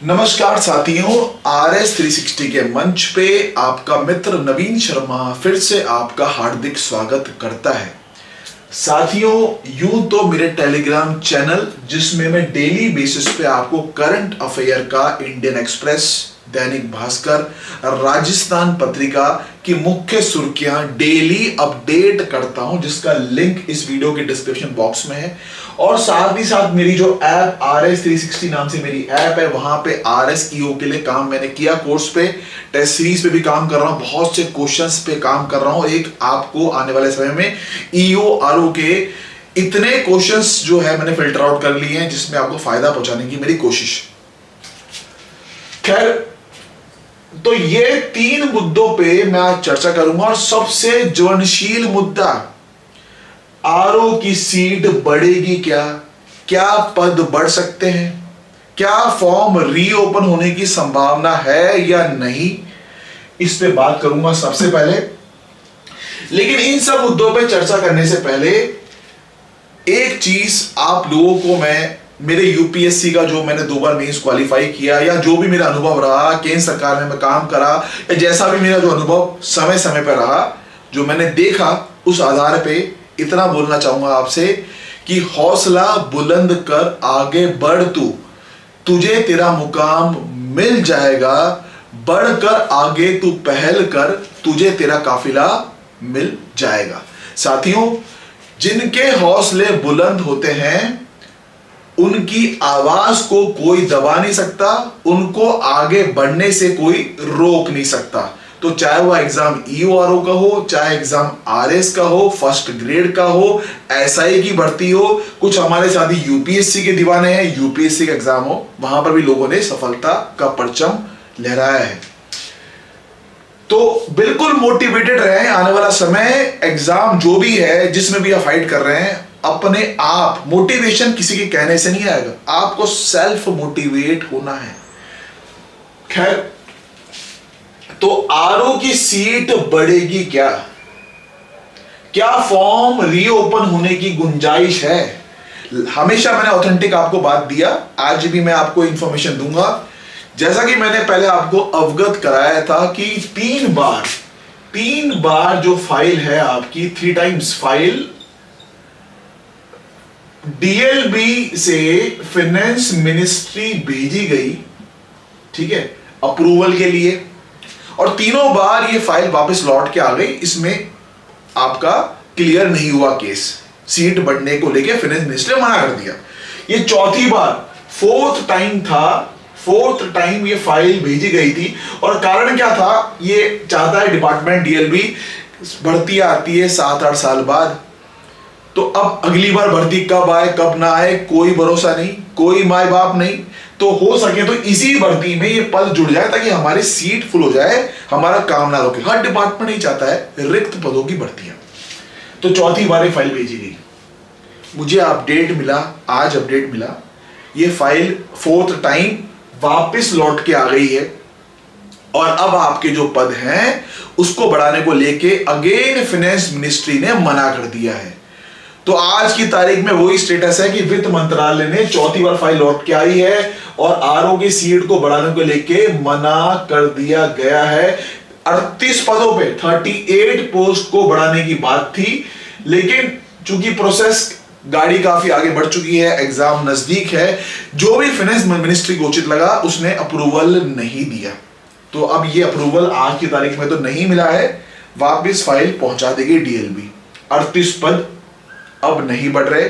नमस्कार साथियों, RS360 के मंच पे आपका मित्र नवीन शर्मा फिर से आपका हार्दिक स्वागत करता है। साथियों, यूं तो मेरे टेलीग्राम चैनल जिसमें मैं डेली बेसिस पे आपको करंट अफेयर का इंडियन एक्सप्रेस, दैनिक भास्कर, राजस्थान पत्रिका की मुख्य सुर्खियां डेली अपडेट करता हूं, जिसका लिंक इस वीडियो के डिस्क्रिप्शन बॉक्स में है। और साथ ही साथ मेरी जो ऐप RS360 नाम से मेरी ऐप है, वहां पे RSEO के लिए काम मैंने किया, कोर्स पे, टेस्ट सीरीज पे भी काम कर रहा हूं, बहुत से क्वेश्चंस पे काम कर रहा हूं। एक आपको आने वाले समय में EO RO के इतने क्वेश्चंस जो है मैंने फिल्टर आउट कर लिए हैं, जिसमें आपको फायदा पहुंचाने की मेरी कोशिश। खैर, तो ये 3 मुद्दों पे मैं आज चर्चा करूंगा। और सबसे ज्वलनशील मुद्दा, आरओ की सीट बढ़ेगी क्या? क्या पद बढ़ सकते हैं? क्या फॉर्म रीओपन होने की संभावना है या नहीं? इस पे बात करूंगा सबसे पहले। लेकिन इन सब मुद्दों पे चर्चा करने से पहले एक चीज आप लोगों को मैं, मेरे यूपीएससी का जो मैंने 2 बार मेंस क्वालिफाई किया, या जो भी मेरा अनुभव रहा, केंद्र सरकार में मैं काम करा, या जैसा भी मेरा जो अनुभव समय समय पर रहा, जो मैंने देखा, उस आधार पे इतना बोलना चाहूंगा आपसे कि हौसला बुलंद कर आगे बढ़, तुझे तेरा मुकाम मिल जाएगा। बढ़कर आगे तू पहल कर, तुझे तेरा काफिला मिल जाएगा। साथियों, जिनके हौसले बुलंद होते हैं उनकी आवाज को कोई दबा नहीं सकता, उनको आगे बढ़ने से कोई रोक नहीं सकता। तो चाहे वो एग्जाम EO RO का हो, चाहे एग्जाम RS का हो, फर्स्ट ग्रेड का हो, SI की भर्ती हो, कुछ हमारे साथी यूपीएससी के दीवाने हैं, यूपीएससी का एग्जाम हो, वहां पर भी लोगों ने सफलता का परचम लहराया है। तो बिल्कुल मोटिवेटेड रहें। आने वाला समय, एग्जाम जो भी है, जिसमें भी आप फाइट कर रहे हैं, अपने आप, मोटिवेशन किसी के कहने से नहीं आएगा, आपको सेल्फ मोटिवेट होना है। खैर, तो आरओ की सीट बढ़ेगी क्या? क्या फॉर्म रीओपन होने की गुंजाइश है? हमेशा मैंने ऑथेंटिक आपको बात दिया, आज भी मैं आपको इंफॉर्मेशन दूंगा। जैसा कि मैंने पहले आपको अवगत कराया था कि 3 बार जो फाइल है आपकी, 3 टाइम्स फाइल DLB से फाइनेंस मिनिस्ट्री भेजी गई, ठीक है, अप्रूवल के लिए, और तीनों बार ये फाइल वापस लौट के आ गई। इसमें आपका क्लियर नहीं हुआ केस, सीट बढ़ने को लेके फाइनेंस मिनिस्टर ने मना कर दिया। ये चौथी बार, 4th टाइम था, 4th टाइम ये फाइल भेजी गई थी। और कारण क्या था? ये चाहता है डिपार्टमेंट, DLB, भर्ती आती है 7-8 साल बाद, तो अब अगली बार भर्ती कब आए कब ना आए कोई भरोसा नहीं, कोई माई बाप नहीं। तो हो सके तो इसी भर्ती में ये पद जुड़ जाए, ताकि हमारी सीट फुल हो जाए, हमारा काम ना रोके। हर डिपार्टमेंट नहीं चाहता है रिक्त पदों की भर्तियां। तो चौथी बार ये फाइल भेजी गई। मुझे अपडेट मिला, आज अपडेट मिला, ये फाइल 4th टाइम वापस लौट के आ गई है। और अब आपके जो पद हैं उसको बढ़ाने को लेके अगेन फाइनेंस मिनिस्ट्री ने मना कर दिया है। तो आज की तारीख में वही स्टेटस है कि वित्त मंत्रालय ने चौथी बार फाइल लौट के आई है और आरओ की सीट को बढ़ाने को लेके मना कर दिया गया है। 38 पदों पे 38 पोस्ट को बढ़ाने की बात थी, लेकिन चूंकि प्रोसेस, गाड़ी काफी आगे बढ़ चुकी है, एग्जाम नजदीक है, जो भी फाइनेंस मिनिस्ट्री को उचित लगा उसने अप्रूवल नहीं दिया। तो अब ये अप्रूवल आज की तारीख में तो नहीं मिला है, वापिस फाइल पहुंचा देगी DLB। 38 पद अब नहीं बढ़ रहे।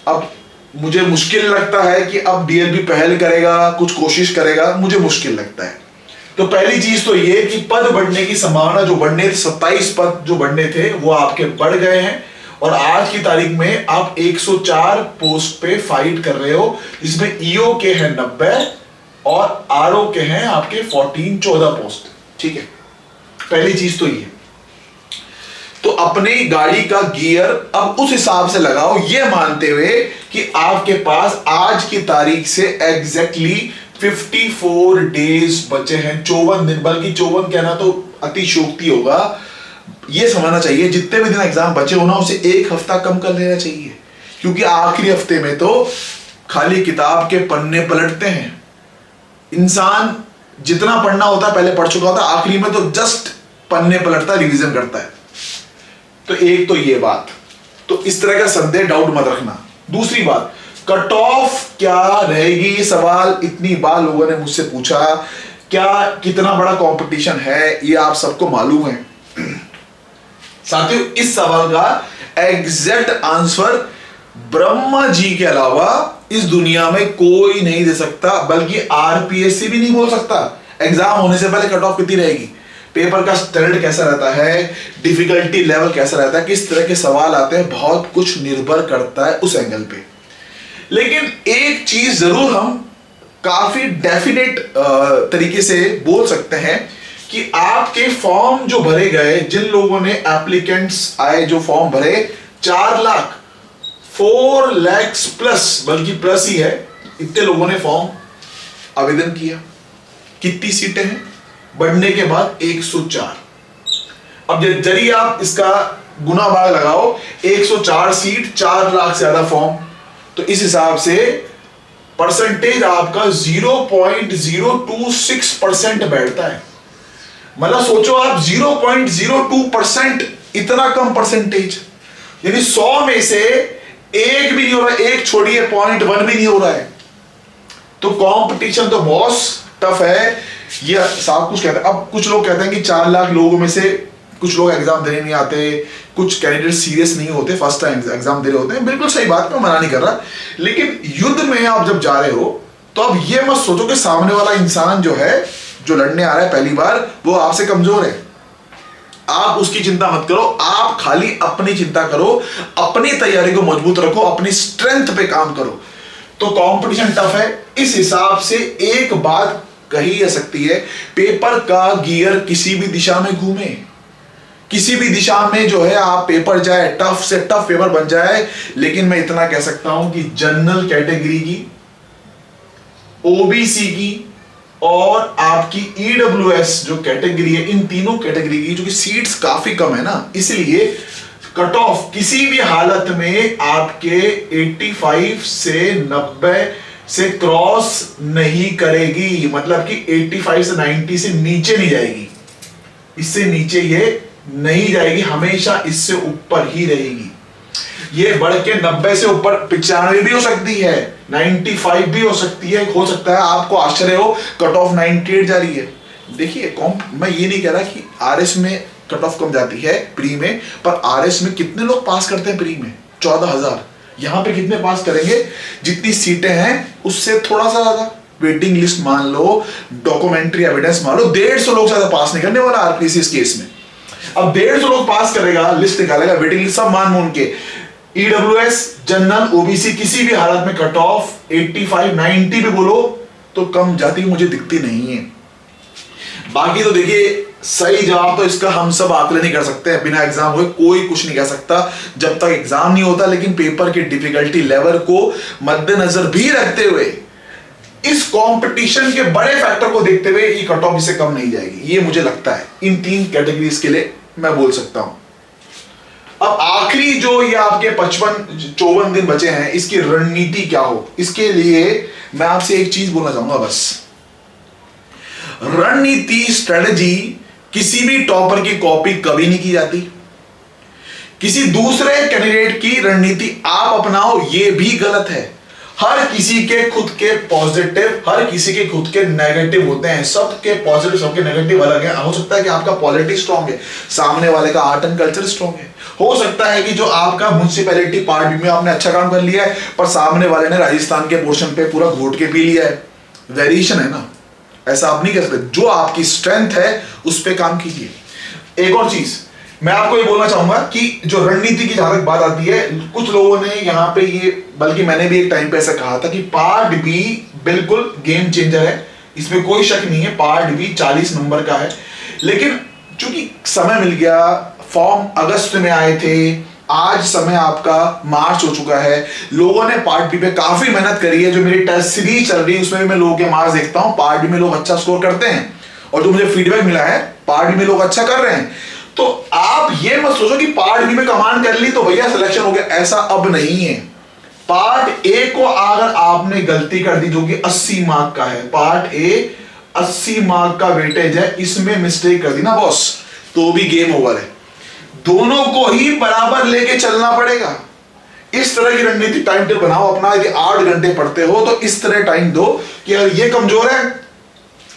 अब मुझे मुश्किल लगता है कि अब DLB पहल करेगा, कुछ कोशिश करेगा, मुझे मुश्किल लगता है। तो पहली चीज तो ये कि पद बढ़ने की संभावना, जो बढ़ने थे 27 पद जो बढ़ने थे वो आपके बढ़ गए हैं। और आज की तारीख में आप 104 पोस्ट पे फाइट कर रहे हो, जिसमें EO के हैं 90 और RO के हैं आपके 14 पोस्ट, ठीक है। पहली चीज तो ये। तो अपनी गाड़ी का गियर अब उस हिसाब से लगाओ, ये मानते हुए कि आपके पास आज की तारीख से एग्जैक्टली 54 डेज बचे हैं, 54 दिन, बल्कि 54 कहना तो अतिशयोक्ति होगा। ये समझना चाहिए जितने भी दिन एग्जाम बचे हो ना, उसे 1 हफ्ता कम कर लेना चाहिए, क्योंकि आखिरी हफ्ते में तो खाली किताब के पन्ने पलटते हैं, इंसान जितना पढ़ना होता है पहले पढ़ चुका होता है, आखिरी में तो जस्ट पन्ने पलटता है, रिवीजन करता है। तो एक तो ये बात, तो इस तरह का संदेह डाउट मत रखना। दूसरी बात, कट ऑफ क्या रहेगी, ये सवाल इतनी बार लोगों ने मुझसे पूछा, क्या कितना बड़ा कंपटीशन है ये आप सबको मालूम है। साथियों, इस सवाल का एग्जैक्ट आंसर ब्रह्मा जी के अलावा इस दुनिया में कोई नहीं दे सकता, बल्कि आरपीएससी भी नहीं बोल सकता। एग्जाम होने से पहले कट ऑफ कितनी रहेगी, पेपर का स्टैंडर्ड कैसा रहता है, डिफिकल्टी लेवल कैसा रहता है, किस तरह के सवाल आते हैं, बहुत कुछ निर्भर करता है उस एंगल पे। लेकिन एक चीज जरूर हम काफी डेफिनेट तरीके से बोल सकते हैं कि आपके फॉर्म जो भरे गए, जिन लोगों ने एप्लीकेंट्स आए जो फॉर्म भरे, 4 लाख 4 लाख प्लस, बल्कि प्लस ही है, इतने लोगों ने फॉर्म आवेदन किया। कितनी सीटें हैं बढ़ने के बाद? 104। अब जरिए आप इसका गुना भाग लगाओ, 104 सीट, 4 लाख से ज्यादा फॉर्म, तो इस हिसाब से परसेंटेज आपका 0.026% बैठता है। मतलब सोचो आप 0.02%, इतना कम परसेंटेज, यानी 100 में से एक भी नहीं हो रहा, एक छोड़िए 0.1 भी नहीं हो रहा है। तो कंपटीशन तो बहुत टफ है। ये सब कुछ कहते हैं। अब कुछ लोग कहते हैं कि 4 लाख लोगों में से कुछ लोग एग्जाम देने नहीं आते, कुछ कैंडिडेट सीरियस नहीं होते, फर्स्ट टाइम एग्जाम दे रहे होते हैं। बिल्कुल सही बात, मैं मना नहीं कर रहा, लेकिन युद्ध में आप जब जा रहे हो तो अब ये मत सोचो कि सामने वाला इंसान जो है, जो लड़ने आ रहा है पहली बार, वो आपसे कमजोर है। आप उसकी चिंता मत करो, आप खाली अपनी चिंता करो, अपनी तैयारी को मजबूत रखो, अपनी स्ट्रेंथ पे काम करो। तो कंपटीशन टफ है, इस हिसाब से एक बात कही जा सकती है, पेपर का गियर किसी भी दिशा में घूमे, किसी भी दिशा में जो है आप पेपर जाए, टफ से टफ पेपर बन जाए। लेकिन मैं इतना कह सकता हूं कि जनरल कैटेगरी की, ओबीसी की और आपकी ईडब्ल्यूएस जो कैटेगरी है, इन तीनों कैटेगरी की जो कि सीट्स काफी कम है ना, इसलिए कट ऑफ किसी भी हालत में आपके 85 से 90 से क्रॉस नहीं करेगी। मतलब कि 85 से 90 से नीचे नहीं जाएगी, इससे नीचे ये नहीं जाएगी, हमेशा इससे ऊपर ही रहेगी। ये बढ़ के 90 से ऊपर 95 भी हो सकती है, 95 भी हो सकती है। हो सकता है आपको आश्चर्य हो, कट ऑफ 98 जा रही है। देखिए, मैं ये नहीं कह रहा कि आरएस में कट ऑफ कम जाती है प्री में, पर आरएस में कितने लोग पास करते हैं प्री में? 14,000। यहां पे कितने पास करेंगे? जितनी सीटें हैं उससे थोड़ा सा ज्यादा। वेटिंग लिस्ट मान लो, डॉक्यूमेंट्री एविडेंस मान लो, 150 लोग ज्यादा पास नहीं करने वाला आरपीसी इस केस में। अब 150 लोग पास करेगा, लिस्ट निकालेगा, वेटिंग लिस्ट सब मान मून के, ईडब्ल्यूएस, जनरल, ओबीसी, किसी भी हालत में कट ऑफ 85 90 भी बोलो तो कम जाती मुझे दिखती नहीं है। बाकी तो देखिए, सही जवाब तो इसका हम सब आकलन नहीं कर सकते हैं, बिना एग्जाम हुए कोई कुछ नहीं कह सकता जब तक एग्जाम नहीं होता। लेकिन पेपर की डिफिकल्टी लेवल को मद्देनजर भी रखते हुए, इस कंपटीशन के बड़े फैक्टर को देखते हुए, ये कट ऑफ इससे कम नहीं जाएगी, ये मुझे लगता है। इन 3 कैटेगरीज के लिए मैं बोल सकता हूं। अब आखिरी जो ये आपके 54 दिन बचे हैं, इसकी रणनीति क्या हो, इसके लिए मैं आपसे एक चीज बोलना चाहूंगा बस। रणनीति, स्ट्रेटजी किसी भी टॉपर की कॉपी कभी नहीं की जाती। किसी दूसरे कैंडिडेट की रणनीति आप अपनाओ, ये भी गलत है। हर किसी के खुद के पॉजिटिव, हर किसी के खुद के नेगेटिव होते हैं। सबके पॉजिटिव, सबके नेगेटिव अलग है। हो सकता है कि आपका पॉलिटिक्स स्ट्रांग है, सामने वाले का आर्ट एंड कल्चर स्ट्रांग है। हो सकता है कि जो आपका म्युनिसिपैलिटी पार्ट बी में आपने अच्छा काम कर लिया है, पर सामने वाले ने राजस्थान के पोर्शन पे पूरा घोट के पी लिया है। वेरिएशन है ना, ऐसा आप नहीं कर सकते। जो आपकी स्ट्रेंथ है उस पर काम कीजिए। एक और चीज मैं आपको ये बोलना चाहूंगा कि जो रणनीति की जहां तक बात आती है, कुछ लोगों ने यहाँ पे ये, बल्कि मैंने भी एक टाइम पे ऐसा कहा था कि पार्ट बी बिल्कुल गेम चेंजर है, इसमें कोई शक नहीं है। पार्ट बी 40 नंबर का है, लेकिन चूंकि समय मिल गया, फॉर्म अगस्त में आए थे, आज समय आपका मार्च हो चुका है, लोगों ने पार्ट बी पे काफी मेहनत करी है। जो मेरी टेस्ट सीरीज चल रही है उसमें भी मैं लोगों के मार्क्स देखता हूं, पार्ट बी में लोग अच्छा स्कोर करते हैं, और जो मुझे फीडबैक मिला है पार्ट बी में लोग अच्छा कर रहे हैं। तो आप ये मत सोचो कि पार्ट बी में कमांड कर ली तो भैया सिलेक्शन हो गया, ऐसा अब नहीं है। पार्ट ए को अगर आपने गलती कर दी जो कि 80 मार्क का है, पार्ट ए 80 मार्क का वेटेज है, इसमें मिस्टेक कर दी ना बॉस तो भी गेम ओवर है। दोनों को ही बराबर लेके चलना पड़ेगा। इस तरह की रणनीति टाइम टेबल बनाओ अपना। यदि 8 घंटे पढ़ते हो तो इस तरह टाइम दो कि यार ये कमजोर है,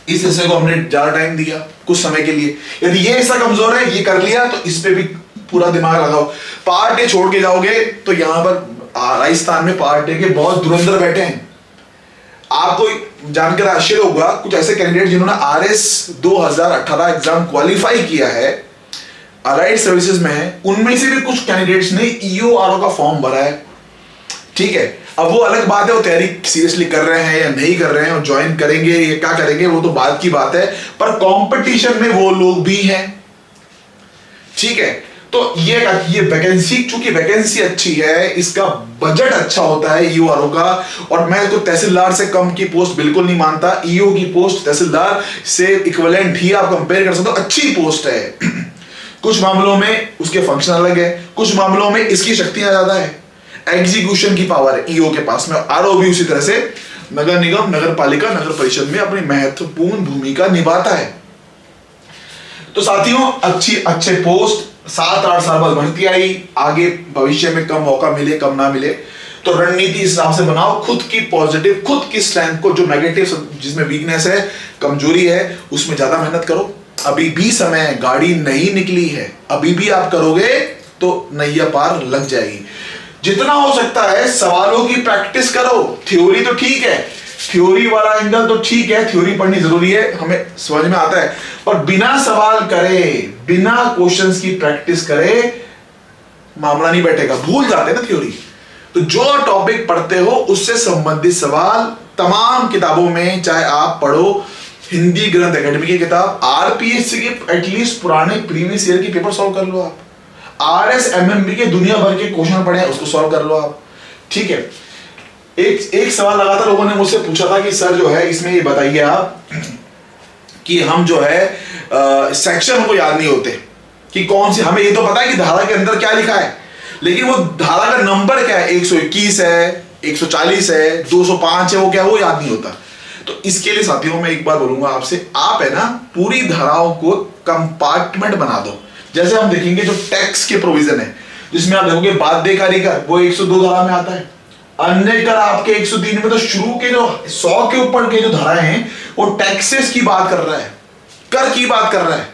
इस हिस्से को हमने ज्यादा टाइम दिया कुछ समय के लिए। यदि ये हिस्सा कमजोर है, ये कर लिया, तो इस पे भी पूरा दिमाग लगाओ। पार्ट ए छोड़ के जाओगे तो यहां पर राजस्थान में पार्ट ए के बहुत धुरंधर बैठे हैं। आपको जानकर आश्चर्य होगा कुछ ऐसे कैंडिडेट जिन्होंने आरएस 2018 एग्जाम क्वालिफाई किया है, अलाइड सर्विसेज में है, उनमें से भी कुछ कैंडिडेट्स ने ईओआरओ का फॉर्म भरा है। ठीक है, अब वो अलग बात है वो तैयारी सीरियसली कर रहे हैं या नहीं कर रहे हैं और ज्वाइन करेंगे या क्या करेंगे, वो तो बात की बात है, पर कंपटीशन में वो लोग भी हैं। ठीक है, तो ये वैकेंसी, चूंकि वैकेंसी अच्छी है, इसका बजट अच्छा होता है ईओआरओ का, और मैं तो तहसीलदार से कम की पोस्ट बिल्कुल नहीं मानता। ईओ की पोस्ट तहसीलदार से इक्विवेलेंट ही आप कंपेयर कर सकते हो, अच्छी पोस्ट है। कुछ मामलों में उसके फंक्शन अलग है, कुछ मामलों में इसकी शक्तियां ज्यादा है, एग्जीक्यूशन की पावर है ईओ के पास में। आरओ भी उसी तरह से नगर निगम, नगर पालिका, नगर परिषद में अपनी महत्वपूर्ण भूमिका निभाता है। तो साथियों, अच्छे पोस्ट 7-8 साल बाद भर्ती आई, आगे भविष्य में कम मौका मिले कम ना मिले, तो रणनीति इस हिसाब से बनाओ, खुद की पॉजिटिव, खुद की स्ट्रेंथ को, जो नेगेटिव जिसमें वीकनेस है, कमजोरी है, उसमें ज्यादा मेहनत करो। अभी भी समय है, गाड़ी नहीं निकली है, अभी भी आप करोगे तो नैया पार लग जाएगी। जितना हो सकता है सवालों की प्रैक्टिस करो। थ्योरी तो ठीक है, थ्योरी वाला एंगल तो ठीक है, थ्योरी पढ़नी जरूरी है, हमें समझ में आता है, पर बिना सवाल करे, बिना क्वेश्चंस की प्रैक्टिस करे मामला नहीं बैठेगा, भूल जाते हैं ना थ्योरी। तो जो टॉपिक पढ़ते हो उससे संबंधित सवाल तमाम किताबों में, चाहे आप पढ़ो हिंदी ग्रंथ एकेडमी की किताब, आरपीएससी के एटलीस्ट पुराने प्रीवियस ईयर के पेपर सॉल्व कर लो आप, आरएसएमएमबी के दुनिया भर के क्वेश्चन पढ़े हैं उसको सॉल्व कर लो आप। ठीक है, एक सवाल लगातार लोगों ने मुझसे पूछा था कि सर जो है इसमें ये बताइए आप कि हम जो है सेक्शन हमको याद नहीं होते कि कौन सी, हमें ये तो पता है कि धारा के अंदर क्या लिखा है, लेकिन वो धारा का नंबर क्या है, 121 है, 140 है, 205 है, वो क्या है, वो याद नहीं होता। तो इसके लिए साथियों मैं एक बार बोलूंगा आपसे, आप है ना पूरी धाराओं को कंपार्टमेंट बना दो। जैसे हम देखेंगे जो टैक्स के प्रोविजन है, जिसमें आप देखोगे बाध्यकारी कर वो 102 धारा में आता है, अन्य कर आपके 103 में। तो शुरू के जो 100 के ऊपर के जो धाराएं हैं वो टैक्सेस की बात कर रहा है, कर की बात कर रहा है,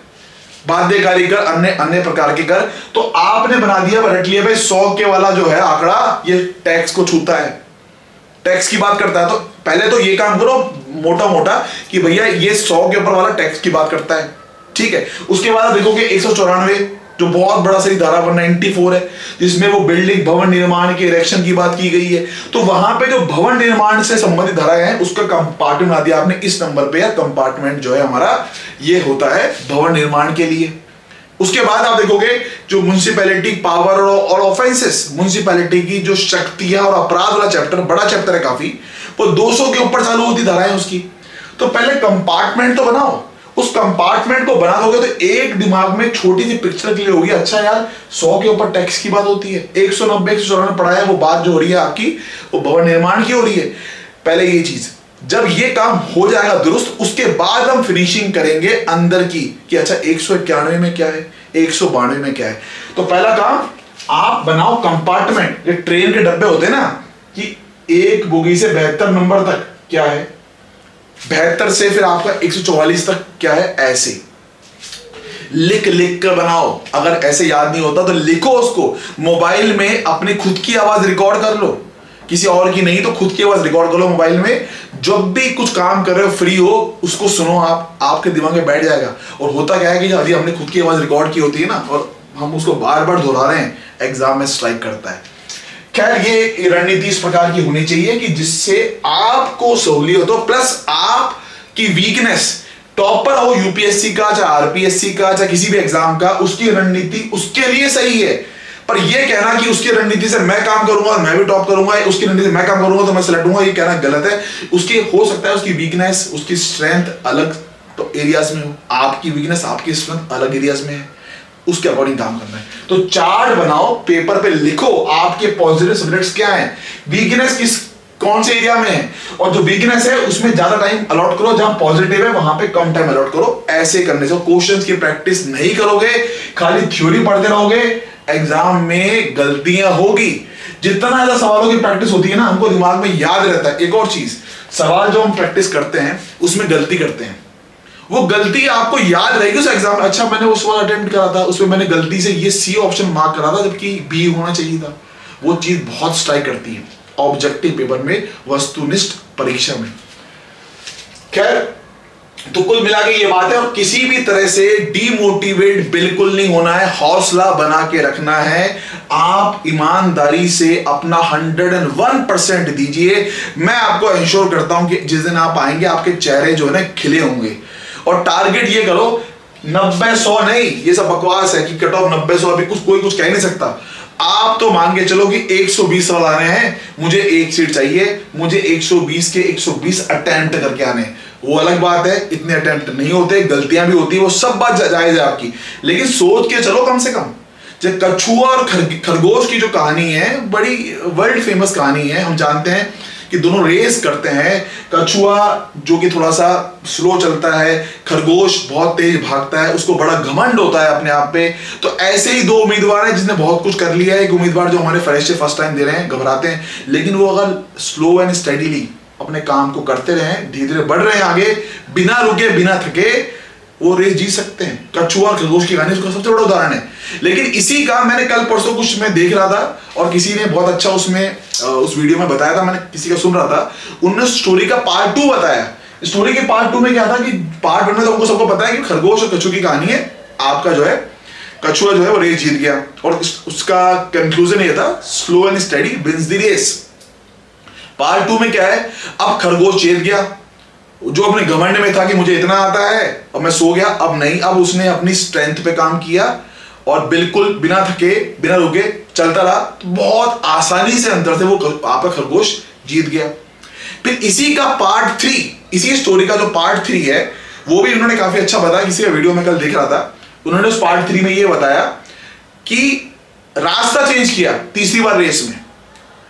बाध्यकारी कर, अन्य अन्य प्रकार के कर। तो आपने बना दिया, रट लिया भाई 100 के वाला जो है आंकड़ा ये टैक्स को छूता है, टैक्स की बात करता है। तो पहले तो ये काम करो मोटा मोटा कि भैया ये 100 के ऊपर वाला टैक्स की बात करता है। ठीक है, उसके बाद देखोगे 194 जो बहुत बड़ा सही धारा 194 है, जिसमें वो बिल्डिंग भवन निर्माण के इरेक्शन की बात की गई है। तो वहां पे जो भवन निर्माण से संबंधित धाराएं हैं उसका कंपार्टमेंट बना दिया आपने इस नंबर पे, या कंपार्टमेंट जो है हमारा ये होता है भवन निर्माण के लिए। उसके बाद आप देखोगे जो म्युनिसिपैलिटी पावर और ऑफेंसेस, म्युनिसिपैलिटी की जो शक्तियां और अपराध वाला चैप्टर, बड़ा चैप्टर है काफी, वो 200 के ऊपर चालू होती धाराएं उसकी। तो पहले कंपार्टमेंट तो बनाओ, उस कंपार्टमेंट को बना दोगे तो एक दिमाग में छोटी सी पिक्चर क्लियर होगी। अच्छा यार 100 के ऊपर टैक्स की बात होती है, 190 194 पढ़ा है, वो बात जो हो रही है आपकी वो भवन निर्माण की हो रही है। पहले ये चीज, जब ये काम हो जाएगा दुरुस्त, उसके बाद हम फिनिशिंग करेंगे अंदर की कि अच्छा 191 में क्या है, 192 में क्या है। तो पहला काम आप बनाओ कंपार्टमेंट। ये ट्रेन के डब्बे होते हैं ना कि एक बोगी से 72 नंबर तक क्या है, 72 से फिर आपका 144 तक क्या है, ऐसे लिख लिख कर बनाओ। अगर ऐसे याद नहीं होता तो लिखो उसको, मोबाइल में अपनी खुद की आवाज रिकॉर्ड कर लो, किसी और की नहीं, तो खुद की आवाज रिकॉर्ड कर लो मोबाइल में। जब भी कुछ काम कर रहे हो, फ्री हो, उसको सुनो, आपके दिमाग में बैठ जाएगा। और होता क्या है कि अभी हमने खुद की आवाज रिकॉर्ड की होती है ना, और हम उसको बार बार दोहरा रहे हैं, एग्जाम में स्ट्राइक करता है। खैर ये रणनीति इस प्रकार की होनी चाहिए कि जिससे आपको सहूलियत हो, प्लस आपकी वीकनेस, टॉपर हो यूपीएससी का, चाहे आरपीएससी का, चाहे किसी भी एग्जाम का, उसकी रणनीति उसके लिए सही है। पर ये कहना कि उसकी रणनीति से मैं काम करूंगा मैं भी टॉप करूंगा, उसकी रणनीति से मैं काम करूंगा तो मैं सेलेक्ट होऊंगा, ये कहना गलत है। उसकी हो सकता है उसकी वीकनेस, उसकी स्ट्रेंथ अलग तो एरियाज में हो, आपकी वीकनेस आपकी स्ट्रेंथ अलग एरियाज में है, उसके अकॉर्डिंग काम करना है। तो चार्ट बनाओ, पेपर पे लिखो आपके पॉजिटिव सब्जेक्ट्स क्या हैं, वीकनेस कौन से एरिया में है, और जो वीकनेस है उसमें ज्यादा टाइम अलॉट करो, जहां पॉजिटिव है वहां पे कम टाइम अलॉट करो। ऐसे करने से क्वेश्चंस की प्रैक्टिस नहीं करोगे, खाली थ्योरी पढ़ते रहोगे, एग्जाम में गलतियां होगी। जितना ज्यादा सवालों की प्रैक्टिस होती है ना, हमको दिमाग में याद रहता है। एक और चीज, सवाल जो हम प्रैक्टिस करते हैं उसमें गलती करते हैं, वो गलती आपको याद रहेगी उस एग्जाम में। अच्छा मैंने उस वाला अटेम्प्ट करा था, उसमें मैंने गलती से ये सी ऑप्शन मार्क करा था जबकि बी होना चाहिए था। वो चीज बहुत स्ट्राइक करती है ऑब्जेक्टिव पेपर में, वस्तुनिष्ठ परीक्षा में। खैर, तो कुल मिला के ये बात है, और किसी भी तरह से डीमोटिवेट बिल्कुल नहीं होना है, हौसला बना के रखना है। आप ईमानदारी से अपना 101% दीजिए। मैं आपको इंश्योर करता हूं कि जिस दिन आप आएंगे आपके चेहरे जो है ना खिले होंगे। और टारगेट ये करो 90-100 नहीं, ये सब बकवास है कि कट ऑफ 90-100 अभी कोई कुछ कह नहीं सकता। आप तो मान के चलो कि 120 सवाल आने हैं, मुझे एक सीट चाहिए, मुझे 120 के 120 अटेम्प्ट करके आने। वो अलग बात है, इतने अटेम्प्ट नहीं होते, गलतियां भी होती है, वो सब बात जायज है आपकी, लेकिन सोच के चलो कम से कम। जब कछुआ और खरगोश की जो कहानी है, बड़ी वर्ल्ड फेमस कहानी है। हम जानते हैं कि दोनों रेस करते हैं, कछुआ जो कि थोड़ा सा स्लो चलता है, खरगोश बहुत तेज भागता है, उसको बड़ा घमंड होता है अपने आप पे। तो ऐसे ही दो उम्मीदवार हैं जिसने बहुत कुछ कर लिया है। एक उम्मीदवार जो हमारे फ्रेशर फर्स्ट टाइम दे रहे हैं, घबराते हैं, लेकिन वो अगर स्लो एंड स्टडीली अपने काम को करते रहे, धीरे धीरे बढ़ रहे हैं आगे, बिना रुके बिना थके, वो रेस जीत सकते हैं। कछुआ और खरगोश की कहानी उसका सबसे बड़ा उदाहरण है। लेकिन इसी का मैंने कल परसों कुछ मैं देख रहा था, और किसी ने बहुत अच्छा उसमें उस वीडियो में बताया था, मैंने किसी का सुन रहा था, उन्होंने स्टोरी का पार्ट 2 बताया। स्टोरी के पार्ट 2 में क्या था कि पार्ट 1 में तो हमको सबको पता है कि खरगोश और कछुआ की कहानी है। आपका जो है कछुआ जो है वो रेस जीत गया, और उसका कंक्लूजन ये था, slow and study wins the race. Part 2 में क्या है, अब खरगोश जीत गया, जो अपने घमंड में था कि मुझे इतना आता है और मैं सो गया, अब नहीं, अब उसने अपनी स्ट्रेंथ पे काम किया और बिल्कुल बिना थके बिना रुके चलता रहा, तो बहुत आसानी से अंतर से वो आपका खरगोश जीत गया। फिर इसी का पार्ट 3, इसी स्टोरी का जो पार्ट 3 है, वो भी उन्होंने काफी अच्छा बताया। किसी का वीडियो में कल देख रहा था, उन्होंने उस पार्ट 3 में ये बताया कि रास्ता चेंज किया तीसरी बार रेस में।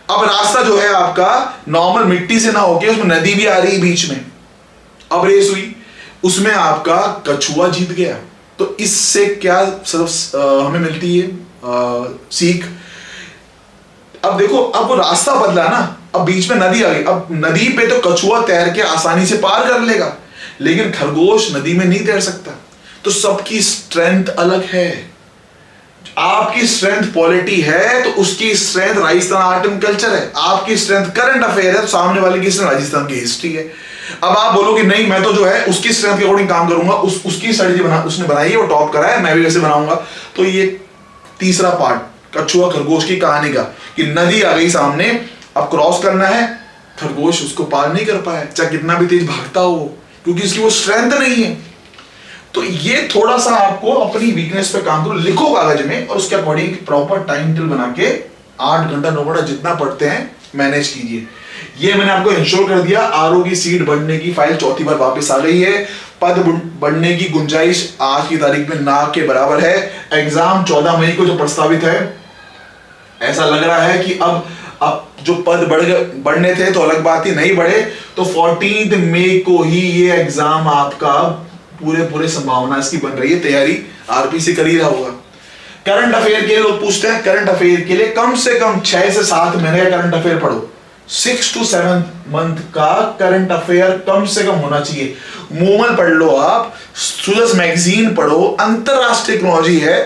अब रास्ता जो है आपका नॉर्मल मिट्टी से ना होके उसमें नदी भी आ रही है बीच में। अब रेस हुई, उसमें आपका कछुआ जीत गया। तो इससे क्या हमें मिलती है सीख। अब देखो, अब वो रास्ता बदला ना, अब बीच में नदी आ गई, अब नदी पे तो कछुआ तैर के आसानी से पार कर लेगा, लेकिन खरगोश नदी में नहीं तैर सकता। तो सबकी स्ट्रेंथ अलग है। आपकी स्ट्रेंथ पॉलिटी है तो उसकी strength Rajasthan art and culture है, आपकी स्ट्रेंथ करंट अफेयर है तो सामने वाले की स्ट्रेंथ राजस्थान की हिस्ट्री है। अब आप बोलोगे नहीं, मैं तो जो है उसकी स्ट्रेंथ के अकॉर्डिंग काम करूंगा, उसकी स्ट्रेटजी उसने बनाई है, वो टॉप करा है, मैं भी वैसे बनाऊंगा। तो ये तीसरा पार्ट कछुआ खरगोश की कहानी का, कि नदी आ गई सामने, अब क्रॉस करना है, खरगोश उसको पार नहीं कर पाया, चाहे कितना भी तेज भागता हो, क्योंकि उसकी वो स्ट्रेंथ नहीं है। तो ये थोड़ा सा आपको अपनी वीकनेस पे काम करो, लिखो कागज में, और उसके अकॉर्डिंग प्रॉपर टाइम टेबल बना के 8 घंटा 9 घंटा जितना पढ़ते हैं मैनेज कीजिए। ये मैंने आपको इंश्योर कर दिया। आरओ की सीट बढ़ने की फाइल चौथी बार वापस आ गई है। पद बढ़ने की गुंजाइश आज की तारीख में ना के बराबर है। एग्जाम 14 मई को जो प्रस्तावित है, ऐसा लग रहा है कि अब जो पद बढ़ने थे तो अलग बात ही, नहीं बढ़े तो 14 मई को ही ये एग्जाम आपका पूरे संभावना इसकी बन रही है। तैयारी आरपीसी कर ही रहा होगा। करंट अफेयर के लिए लोग पूछते हैं, करंट अफेयर के लिए कम से कम 6 से 7 महीने का करंट अफेयर पढ़ो। 6 to 7 मंथ का करंट अफेयर कम से कम होना चाहिए। मूमल पढ़ लो, आप सुजस मैगजीन पढ़ो, अंतरराष्ट्रीय टेक्नोलॉजी है,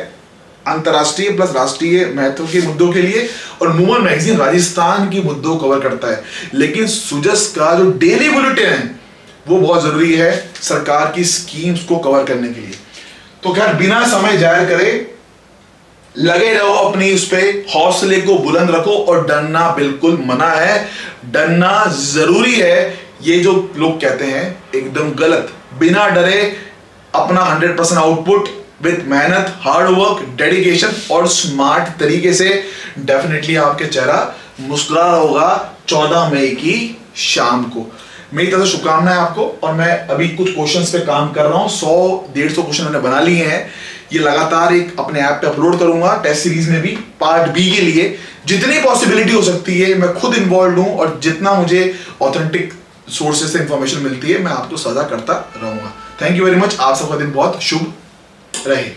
अंतरराष्ट्रीय प्लस राष्ट्रीय महत्व के मुद्दों के लिए, और मूमल मैगजीन राजस्थान की मुद्दों कवर करता है। लेकिन सुजस का जो डेली बुलेटिन है वो बहुत जरूरी है सरकार की स्कीम्स को कवर करने के लिए। तो खैर बिना समय जाया करे, लगे रहो अपनी उस पे, हौसले को बुलंद रखो, और डरना बिल्कुल मना है, डरना जरूरी है। ये जो लोग कहते हैं एकदम गलत। बिना डरे अपना 100% आउटपुट विद मेहनत, हार्ड वर्क, डेडिकेशन और स्मार्ट तरीके से डेफिनेटली आपके चेहरा मुस्कुरा रहा होगा 14 मई की शाम को। मेरी तरफ से शुभकामनाएं आपको। और मैं अभी कुछ क्वेश्चंस पे काम कर रहा हूं, 100-150 क्वेश्चन मैंने बना लिए हैं। ये लगातार एक अपने ऐप पे अपलोड करूंगा, टेस्ट सीरीज में भी पार्ट बी के लिए जितनी पॉसिबिलिटी हो सकती है मैं खुद इन्वॉल्व हूं, और जितना मुझे ऑथेंटिक सोर्सेज से इंफॉर्मेशन मिलती है मैं आपको साझा करता रहूंगा। थैंक यू वेरी मच, आप सबका दिन बहुत शुभ रहे।